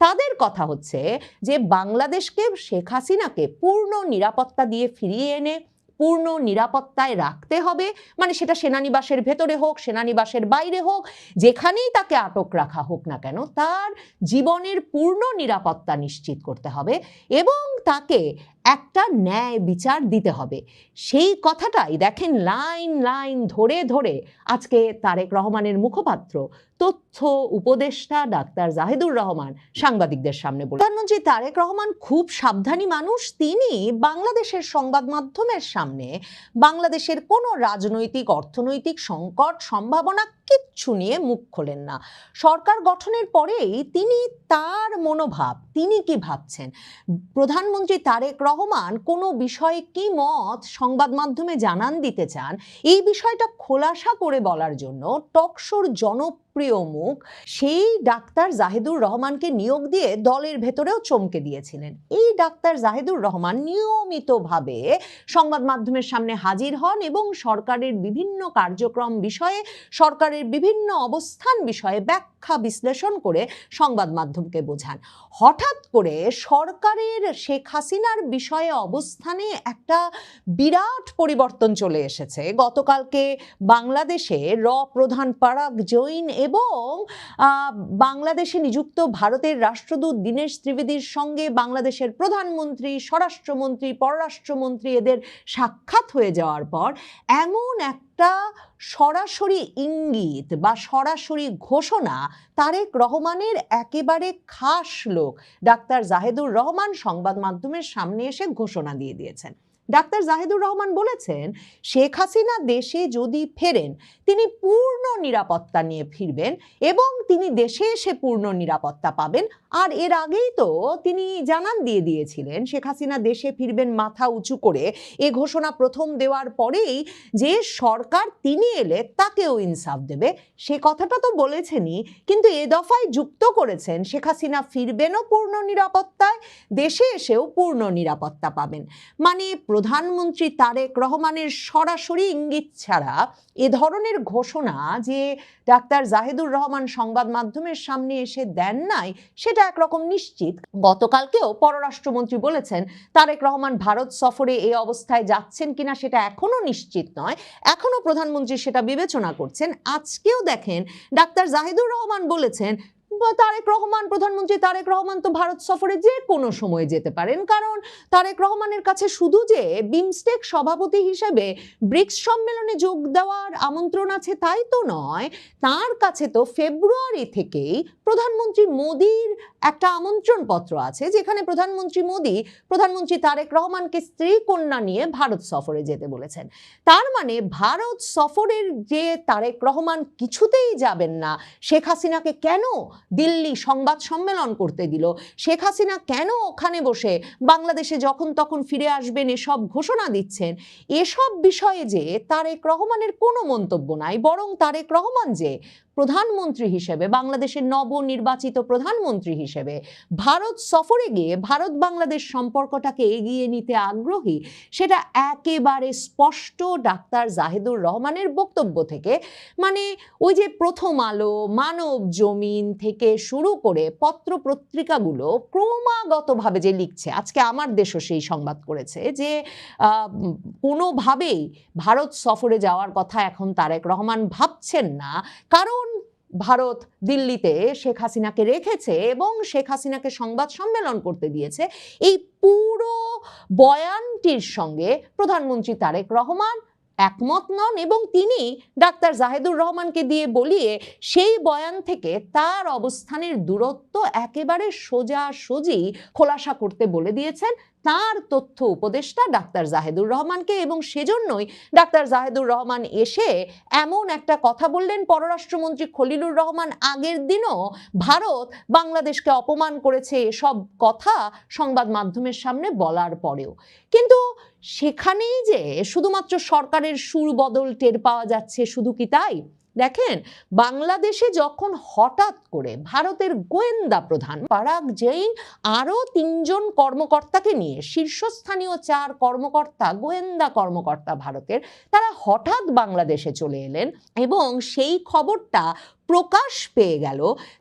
তাদের কথা হচ্ছে যে বাংলাদেশকে শেখ হাসিনাকে পূর্ণ নিরাপত্তা দিয়ে ফিরিয়ে এনে পূর্ণ নিরাপত্তায় রাখতে হবে, মানে সেটা সেনানিবাসের ভেতরে হোক, সেনানিবাসের বাইরে হোক, যেখানেই তাকে আটক রাখা হোক না কেন তার জীবনের পূর্ণ নিরাপত্তা নিশ্চিত করতে হবে এবং তাকে একটা ন্যায় বিচার দিতে হবে। সেই কথাটাই দেখেন লাইন লাইন ধরে ধরে আজকে তারেক রহমানের মুখপাত্র তথ্য উপদেষ্টা ডাক্তার জাহিদুর রহমান সাংবাদিকদের সামনে বলেন। প্রধানমন্ত্রী তারেক রহমান খুব সাবধানী মানুষ, তিনি বাংলাদেশের সংবাদ মাধ্যমের সামনে বাংলাদেশের কোনো রাজনৈতিক অর্থনৈতিক সংকট সম্ভাবনা কিচ্ছু নিয়ে মুখ খোলেন না। সরকার গঠনের পরেই তিনি তার মনোভাব, তিনি কি ভাবছেন, প্রধানমন্ত্রী তারেক রহমান কোনো বিষয়ে কি মত সংবাদ মাধ্যমে জানান দিতে চান, এই বিষয়টা খোলাসা করে বলার জন্য টকশোর জনপ্রিয় মুখ সেই ডাক্তার জাহিদুর রহমানকে নিয়োগ দিয়ে দলের ভেতরেও চমকে দিয়েছিলেন। এই ডাক্তার জাহিদুর রহমান নিয়মিতভাবে সংবাদ মাধ্যমের সামনে হাজির হন এবং সরকারের বিভিন্ন কার্যক্রম বিষয়ে, সরকারের বিভিন্ন অবস্থান বিষয়ে ব্যাখ্যা বিশ্লেষণ করে সংবাদ মাধ্যমকে বোঝান। হঠাৎ করে সরকারের শেখ হাসিনার বিষয়ে অবস্থানে একটা বিরাট পরিবর্তন চলে এসেছে। গতকালকে বাংলাদেশে প্রধান পারাগ জৈন এবং বাংলাদেশে নিযুক্ত ভারতের রাষ্ট্রদূত দীনেশ ত্রিবেদীর সঙ্গে বাংলাদেশের প্রধানমন্ত্রী, স্বরাষ্ট্রমন্ত্রী, পররাষ্ট্রমন্ত্রী এদের সাক্ষাৎ হয়ে যাওয়ার পর এমন একটা সরাসরি ইঙ্গিত বা সরাসরি ঘোষণা তারেক রহমানের একেবারে খাস লোক ডাক্তার জাহিদুর রহমান সংবাদ মাধ্যমের সামনে এসে ঘোষণা দিয়ে দিয়েছেন। ডাক্তার জাহিদুর রহমান বলেছেন শেখ হাসিনা দেশে যদি ফেরেন তিনি পূর্ণ নিরাপত্তা নিয়ে ফিরবেন এবং তিনি দেশে এসে পূর্ণ নিরাপত্তা পাবেন। আর এর আগেই তো তিনি জানান দিয়ে দিয়েছিলেন শেখ হাসিনা দেশে ফিরবেন মাথা উঁচু করে। এ ঘোষণা প্রথম দেওয়ার পরেই যে সরকার তিনি এলে তাকেও ইনসাফ দেবে, সে কথাটা তো বলেছেনই, কিন্তু এ দফায় যুক্ত করেছেন শেখ হাসিনা ফিরবেনও পূর্ণ নিরাপত্তায়, দেশে এসেও পূর্ণ নিরাপত্তা পাবেন। মানে প্রধানমন্ত্রী তারেক রহমানের সরাসরি ইঙ্গিত ছাড়া এ ধরনের ঘোষণা যে ডাক্তার জাহিদুর রহমান সংবাদ মাধ্যমের সামনে এসে দেন নাই সেটা একরকম নিশ্চিত। গতকালকেও পররাষ্ট্রমন্ত্রী বলেছেন তারেক রহমান ভারত সফরে এই অবস্থায় যাচ্ছেন কিনা সেটা এখনো নিশ্চিত নয়, এখনো প্রধানমন্ত্রী সেটা বিবেচনা করছেন। আজকেও দেখেন ডাক্তার জাহিদুর রহমান বলেছেন প্রধানমন্ত্রী তারেক রহমান তো ভারত সফরে যে কোনো সময় যেতে পারেন, কারণ তারেক রহমানের কাছে শুধু যে বিমস্টেক সভাপতি হিসেবে ব্রিক্স সম্মেলনে যোগ দেওয়ার আমন্ত্রণ আছে তাই তো নয়, তার কাছে তো ফেব্রুয়ারি থেকেই প্রধানমন্ত্রী মোদির একটা আমন্ত্রণ পত্র আছে যেখানে প্রধানমন্ত্রী মোদি প্রধানমন্ত্রী তারেক রহমানকে স্ত্রী কন্যা নিয়ে ভারত সফরে যেতে বলেছেন। তার মানে ভারত সফরের যে তারেক রহমান কিছুতেই যাবেন না, শেখ হাসিনাকে কেন দিল্লি সংবাদ সম্মেলন করতে দিল, শেখ হাসিনা কেন ওখানে বসে বাংলাদেশে যখন তখন ফিরে আসবেন এসব ঘোষণা দিচ্ছেন, এসব বিষয়ে যে তারেক রহমানের কোনো মন্তব্য নাই, বরং তারেক রহমান যে প্রধানমন্ত্রী হিসেবে, বাংলাদেশের নবনির্বাচিত প্রধানমন্ত্রী হিসেবে ভারত সফরে গিয়ে ভারত বাংলাদেশ সম্পর্কটাকে এগিয়ে নিতে আগ্রহী, সেটা একেবারে স্পষ্ট ডাক্তার জাহিদুর রহমানের বক্তব্য থেকে। মানে ওই যে প্রথম আলো, মানব জমিন থেকে শুরু করে পত্র পত্রিকাগুলো ক্রমাগতভাবে যে লিখছে, আজকে আমার দেশও সেই সংবাদ করেছে যে কোনোভাবেই ভারত সফরে যাওয়ার কথা এখন তারেক রহমান ভাবছেন না, কারণ ভারত দিল্লিতে শেখ হাসিনাকে রেখেছে এবং শেখ হাসিনাকে সংবাদ সম্মেলন করতে দিয়েছে। এই পুরো বয়ানটির সঙ্গে প্রধানমন্ত্রী তারেক রহমান একমত নন এবং তিনি ডাক্তার জাহিদুর রহমানকে দিয়ে বলিয়ে সেই বয়ান থেকে তার অবস্থানের দূরত্ব একেবারে সোজাসুজি খোলাসা করতে বলে দিয়েছেন তার তথ্য উপদেষ্টা ডাক্তার জাহিদুর রহমানকে। এবং সেজন্যই ডাক্তার জাহিদুর রহমান এসে এমন একটা কথা বললেন, পররাষ্ট্রমন্ত্রী খলিলুর রহমান আগের দিনও ভারত বাংলাদেশকে অপমান করেছে এসব কথা সংবাদ মাধ্যমের সামনে বলার পরেও, কিন্তু সেখানেই যে শুধুমাত্র সরকারের সুর বদল টের পাওয়া যাচ্ছে, শুধু কি তাই? দেখেন বাংলাদেশে যখন হঠাৎ করে ভারতের গোয়েন্দা প্রধান পারাগ জৈন আরো 3 জন কর্মকর্তাকে নিয়ে, শীর্ষস্থানীয় 4 কর্মকর্তা, গোয়েন্দা কর্মকর্তা ভারতের, তারা হঠাৎ বাংলাদেশে চলে এলেন এবং সেই খবরটা প্রকাশ পেয়ে গেল,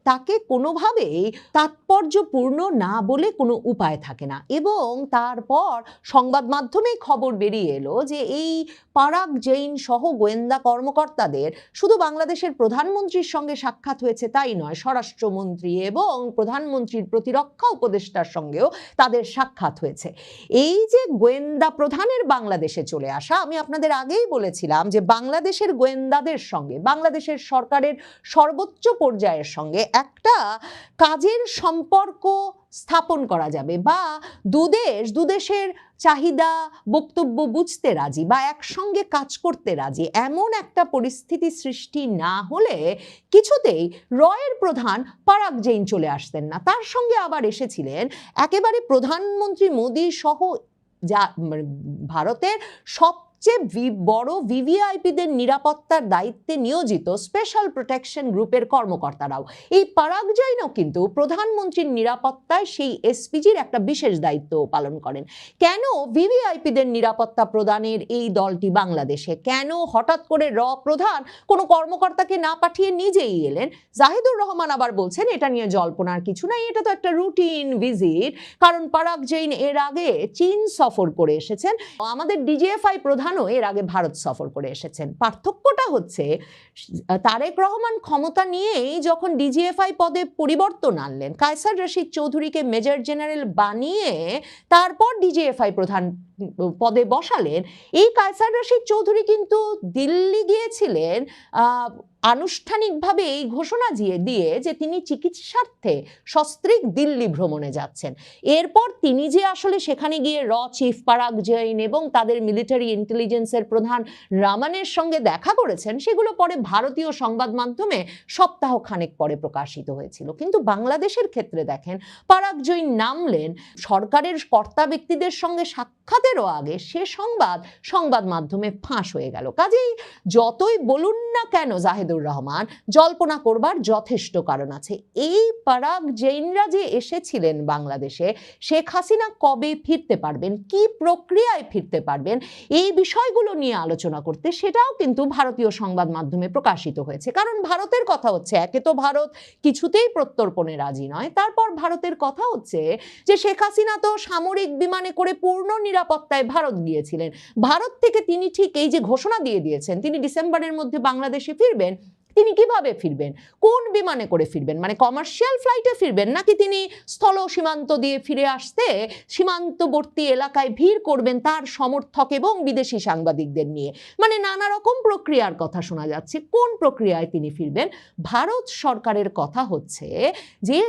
তাকে কোনোভাবেই তাৎপর্যপূর্ণ না বলে কোনো উপায় থাকে না। এবং তারপর সংবাদ মাধ্যমেই খবর বেরিয়ে এলো যে এই পারাগ জৈন সহ গোয়েন্দা কর্মকর্তাদের শুধু বাংলাদেশের প্রধানমন্ত্রীর সঙ্গে সাক্ষাৎ হয়েছে তাই নয়, স্বরাষ্ট্রমন্ত্রী এবং প্রধানমন্ত্রীর প্রতিরক্ষা উপদেষ্টার সঙ্গেও তাদের সাক্ষাৎ হয়েছে। এই যে গোয়েন্দা প্রধানের বাংলাদেশে চলে আসা, আমি আপনাদের আগেই বলেছিলাম যে বাংলাদেশের গোয়েন্দাদের সঙ্গে বাংলাদেশের সরকারের সর্বোচ্চ পর্যায়ের সঙ্গে একটা কাজের সম্পর্ক স্থাপন করা যাবে, বা দুদেশের চাহিদা বক্তব্য বুঝতে রাজি বা একসঙ্গে কাজ করতে রাজি, এমন একটা পরিস্থিতি সৃষ্টি না হলে কিছুতেই রয়ের প্রধান পারাগ জৈন চলে আসতেন না। তার সঙ্গে আবার এসেছিলেন একেবারে প্রধানমন্ত্রী মোদী সহ যা ভারতের সবচেয়ে বড় ভিভিআইপিদের নিরাপত্তার দায়িত্বে নিয়োজিত স্পেশাল প্রোটেকশন গ্রুপের কর্মকর্তারাও। এই পারাগ জৈনও কিন্তু প্রধানমন্ত্রীর নিরাপত্তায় সেই এসপিজির একটা বিশেষ দায়িত্ব পালন করেন। কেন ভিভিআইপিদের নিরাপত্তা প্রদানের এই দলটি বাংলাদেশে? কেন হঠাৎ করে প্রধান কোনো কর্মকর্তাকে না পাঠিয়ে নিজেই এলেন? জাহিদুর রহমান আবার বলছেন এটা নিয়ে জল্পনার কিছু নাই, এটা তো একটা রুটিন ভিজিট। কারণ পারাগ জৈন এর আগে চীন সফর করে এসেছেন, আমাদের ডিজিএফআই প্রধানও এর আগে ভারত সফর করে এসেছেন। পার্থক্যটা হচ্ছে তারেক রহমান ক্ষমতা নিয়েই যখন ডিজিএফআই পদে পরিবর্তন আনলেন, কায়সার রশিদ চৌধুরীকে মেজর জেনারেল বানিয়ে তারপর ডিজিএফআই প্রধান পদে বসালেন, এই কায়সার রশিদ চৌধুরী কিন্তু দিল্লি গিয়েছিলেন আনুষ্ঠানিকভাবে এই ঘোষণা দিয়ে যে তিনি চিকিৎসার্থে সস্ত্রীক দিল্লি ভ্রমণে যাচ্ছেন। এরপর তিনি যে আসলে সেখানে গিয়ে চিফ পারাগ জৈন এবং তাদের মিলিটারি ইন্টেলিজেন্সের প্রধান রামানের সঙ্গে দেখা করেছেন, সেগুলো পরে ভারতীয় সংবাদ মাধ্যমে সপ্তাহ খানেক পরে প্রকাশিত হয়েছিল। কিন্তু বাংলাদেশের ক্ষেত্রে দেখেন, পারাগ জৈন নামলেন সরকারের কর্তা ব্যক্তিদের সঙ্গে সাক্ষাতেরও আগে, সে সংবাদ মাধ্যমে ফাঁস হয়ে গেল। কাজেই যতই বলুন না কেন জাহিদুর রহমান, জল্পনা করবার যথেষ্ট কারণ আছে। এই পারাগ জৈনরা যে এসেছিলেন বাংলাদেশে, শেখ হাসিনা কবে ফিরতে পারবেন, কি প্রক্রিয়ায় ফিরতে পারবেন, এই বিষয়গুলো নিয়ে আলোচনা করতে, সেটাও কিন্তু ভারতীয় সংবাদ মাধ্যমে প্রকাশিত হয়েছে। কারণ ভারতের কথা হচ্ছে, একে তো ভারত কিছুতেই প্রত্যর্পণে রাজি নয়, তারপর ভারতের কথা হচ্ছে যে শেখ হাসিনা তো সামরিক বিমানে করে পূর্ণ নিরাপত্তায় ভারত গিয়েছিলেন। ভারত থেকে তিনি ঠিক এই যে ঘোষণা দিয়ে দিয়েছেন তিনি ডিসেম্বরের মধ্যে বাংলাদেশে ফিরবেন, তিনি কিভাবে ফিরবেন, কোন বিমানে করে ফিরবেন, মানে কমার্শিয়াল ফ্লাইটে ফিরবেন, নাকি তিনি স্থল সীমান্ত দিয়ে ফিরে আসতে সীমান্তবর্তী এলাকায় ভিড় করবেন তার সমর্থক এবং বিদেশি সাংবাদিকদের নিয়ে, মানে নানা রকম প্রক্রিয়ার কথা শোনা যাচ্ছে। কোন প্রক্রিয়ায় তিনি ফিরবেন? ভারত সরকারের কথা হচ্ছে যে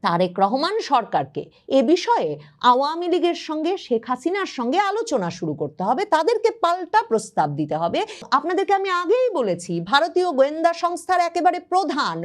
তারেক রহমান সরকারকে এ বিষয়ে আওয়ামী লীগের সঙ্গে শেখ হাসিনার সঙ্গে আলোচনা শুরু করতে হবে, তাদেরকে পাল্টা প্রস্তাব দিতে হবে। আপনাদেরকে আমি আগেই বলেছি, ভারতীয় গোয়েন্দা সংস্থার একেবারে প্রধান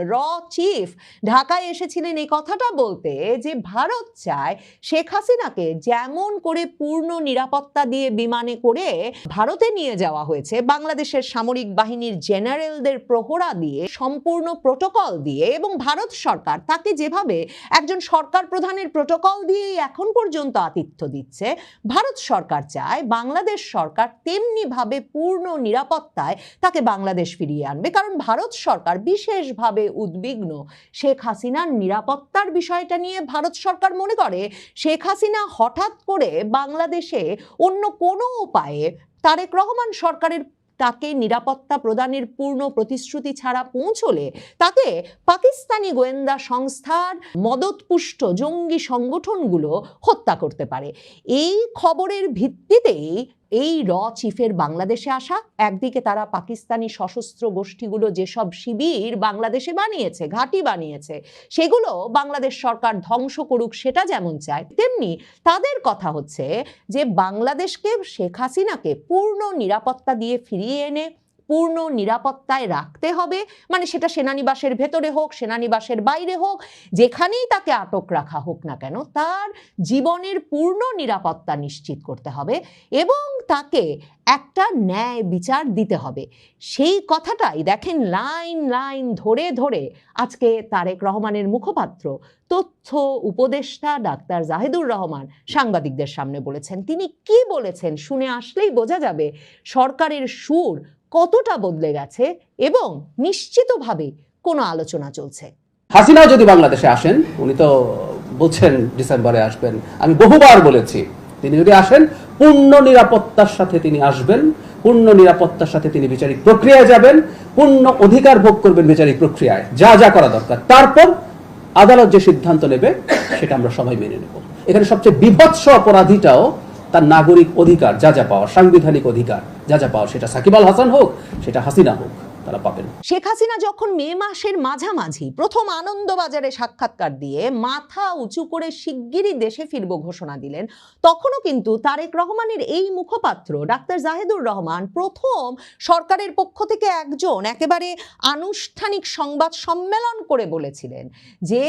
চিফ ঢাকায় এসেছিলেন এই কথাটা বলতে যে ভারত চায় শেখ হাসিনাকে যেমন করে পূর্ণ নিরাপত্তা দিয়ে বিমানে করে ভারতে নিয়ে যাওয়া হয়েছে, বাংলাদেশের সামরিক বাহিনীর জেনারেলদের প্রহরা দিয়ে, সম্পূর্ণ প্রোটোকল দিয়ে, এবং ভারত সরকার তাকে যেভাবে একজন সরকার প্রধানের প্রোটোকল দিয়েই এখন পর্যন্ত আতিথ্য দিচ্ছে, ভারত সরকার চায় বাংলাদেশ সরকার তেমনি ভাবে পূর্ণ নিরাপত্তায় তাকে বাংলাদেশ ফিরিয়ে আনবে। কারণ ভারত সরকার বিশেষভাবে উদ্বিগ্ন শেখ হাসিনার নিরাপত্তার বিষয়টা নিয়ে। ভারত সরকার মনে করে শেখ হাসিনা হঠাৎ করে বাংলাদেশে অন্য কোনো উপায়ে তারেক রহমান সরকারের তাকে নিরাপত্তা প্রদানের পূর্ণ প্রতিশ্রুতি ছাড়া পৌঁছলে তাকে পাকিস্তানি গোয়েন্দা সংস্থার মদতপুষ্ট জঙ্গি সংগঠনগুলো হত্যা করতে পারে। এই খবরের ভিত্তিতেই এই চিফের বাংলাদেশে আসা। একদিকে তারা পাকিস্তানি সশস্ত্র গোষ্ঠীগুলো যেসব শিবির বাংলাদেশে বানিয়েছে, ঘাঁটি বানিয়েছে, সেগুলো বাংলাদেশ সরকার ধ্বংস করুক সেটা যেমন চায়, তেমনি তাদের কথা হচ্ছে যে বাংলাদেশকে, শেখ হাসিনাকে পূর্ণ নিরাপত্তা দিয়ে ফিরিয়ে এনে পূর্ণ নিরাপত্তায় রাখতে হবে। মানে সেটা সেনানিবাসের ভেতরে হোক, সেনানিবাসের বাইরে হোক, যেখানেই তাকে আটক রাখা হোক না কেন, তার জীবনের পূর্ণ নিরাপত্তা নিশ্চিত করতে হবে এবং তাকে একটা ন্যায় বিচার দিতে হবে। সেই কথাটাই দেখেন লাইন লাইন ধরে ধরে আজকে তারেক রহমানের মুখপাত্র তথ্য উপদেষ্টা ডাক্তার জাহিদুর রহমান সাংবাদিকদের সামনে বলেছেন। তিনি কি বলেছেন শুনে আসলেই বোঝা যাবে সরকারের সুর কতটা বদলে গেছে এবং নিশ্চিতভাবে কোনো আলোচনা চলছে। হাসিনা যদি বাংলাদেশে আসেন, উনি তো বলছেন ডিসেম্বরে আসবেন, আমি বহুবার বলেছি তিনি যদি আসেন পূর্ণ নিরাপত্তার সাথে তিনি আসবেন, পূর্ণ নিরাপত্তার সাথে তিনি বিচারিক প্রক্রিয়ায় যাবেন, পূর্ণ অধিকার ভোগ করবেন বিচারিক প্রক্রিয়ায়, যা যা করা দরকার। তারপর আদালত যে সিদ্ধান্ত নেবে সেটা আমরা সবাই মেনে নেব। এখানে সবচেয়ে বিভৎস অপরাধীটাও তার নাগরিক অধিকার যা যা পাওয়া, সাংবিধানিক অধিকার যা যা পাওয়া, সেটা সাকিব আল হাসান হোক, সেটা হাসিনা হোক, তারা পাবেন। শেখ হাসিনা যখন মে মাসের মাঝামাঝি প্রথম আনন্দবাজারে সাক্ষাৎকার দিয়ে মাথা উঁচু করে শিগগিরই দেশে ফিরব ঘোষণা দিলেন, তখনও কিন্তু তারেক রহমানের এই মুখপাত্র ডাক্তার জাহিদুর রহমান প্রথম সরকারের পক্ষ থেকে একজন একেবারে আনুষ্ঠানিক সংবাদ সম্মেলন করে বলেছিলেন যে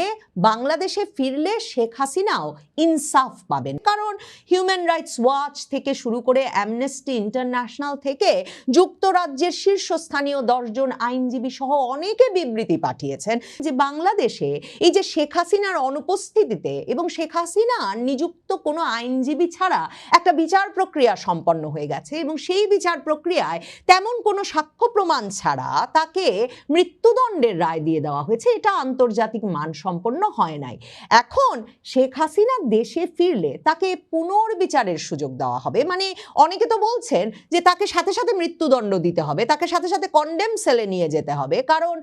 বাংলাদেশে ফিরলে শেখ হাসিনাও ইনসাফ পাবেন। কারণ হিউম্যান রাইটস ওয়াচ থেকে শুরু করে অ্যামনেস্টি ইন্টারন্যাশনাল থেকে যুক্তরাজ্যের শীর্ষস্থানীয় 10 জন আইনজীবী সহ অনেকে বিবৃতি পাঠিয়েছেন যে বাংলাদেশে এই যে শেখ হাসিনার অনুপস্থিতিতে এবং শেখ হাসিনা নিযুক্ত কোনো আইনজীবী ছাড়া একটা বিচার প্রক্রিয়া সম্পন্ন হয়ে গেছে এবং সেই বিচার প্রক্রিয়ায় তেমন কোনো সাক্ষ্য প্রমাণ ছাড়া তাকে মৃত্যুদণ্ডের রায় দিয়ে দেওয়া হয়েছে। এটা আন্তর্জাতিক মানসম্পন্ন হয় নাই। এখন শেখ হাসিনা দেশে ফিরলে তাকে পুনর্বিচারের সুযোগ দেওয়া হবে, মানে অনেকে তো বলছেন যে তাকে সাথে সাথে মৃত্যুদণ্ড দিতে হবে, তাকে সাথে সাথে কন্ডেম সেলে নিয়ে যেতে হবে, কারণ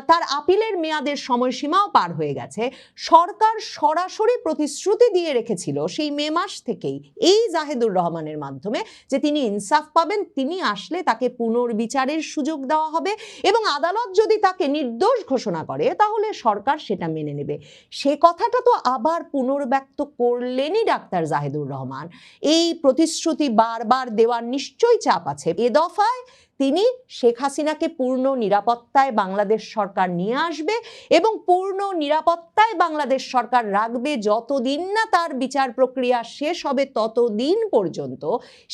তার আপিলের মেয়াদের সময়সীমাও পার হয়ে গেছে। সরকার সরাসরি প্রতিশ্রুতি দিয়ে রেখেছিল সেই মে মাস থেকেই এই জাহিদুর রহমানের মাধ্যমে যে তিনি ইনসাফ পাবেন, তিনি আসলে তাকে পুনর্বিচারের সুযোগ দেওয়া হবে এবং আদালত যদি তাকে নির্দোষ ঘোষণা করে তাহলে সরকার সেটা মেনে নেবে। সে কথাটা তো আবার পুনর্ব্যক্ত করলেনই ডাক্তার জাহিদুর রহমান। এই প্রতিশ্রুতি বারবার দেওয়ার নিশ্চয়ই চাপ আছে। এ দফায় তিনি শেখ হাসিনাকে পূর্ণ নিরাপত্তায় বাংলাদেশ সরকার নিয়ে আসবে এবং পূর্ণ নিরাপত্তায় বাংলাদেশ সরকার রাখবে যতদিন না তার বিচার প্রক্রিয়া শেষ হবে ততদিন পর্যন্ত,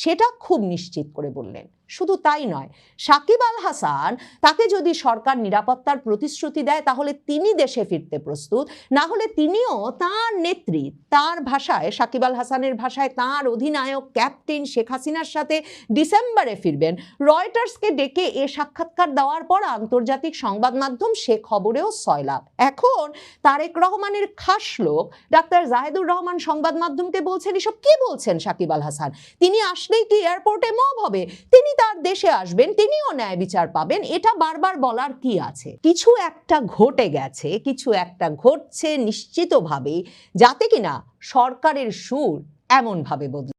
সেটা খুব নিশ্চিত করে বললেন। শুধু তাই নয়, সাকিব আল হাসান তাকে যদি সরকার নিরাপত্তার প্রতিশ্রুতি দেয় তাহলে তিনি দেশে ফিরতে প্রস্তুত, না হলে তিনিও তার নেত্রী, তার ভাষায়, সাকিব আল হাসানের ভাষায় তার অধিনায়ক ক্যাপ্টেন শেখ হাসিনার সাথে ডিসেম্বরে ফিরবেন। রয়টার্সকে ডেকে এ সাক্ষাৎকার দেওয়ার পর আন্তর্জাতিক সংবাদ মাধ্যম সে খবরেও সয়লাভ। এখন তারেক রহমানের খাস লোক ডাক্তার জাহিদুর রহমান সংবাদ মাধ্যমকে বলছেন, এসব কি বলছেন সাকিব আল হাসান? তিনি আসলেই কি এয়ারপোর্টে মব হবে? তিনি তার দেশে আসবেন, তিনিও ন্যায় বিচার পাবেন, এটা বারবার বলার কি আছে? কিছু একটা ঘটে গেছে, কিছু একটা ঘটছে নিশ্চিতভাবেই, যাতে কিনা সরকারের সুর এমন ভাবে বদলে।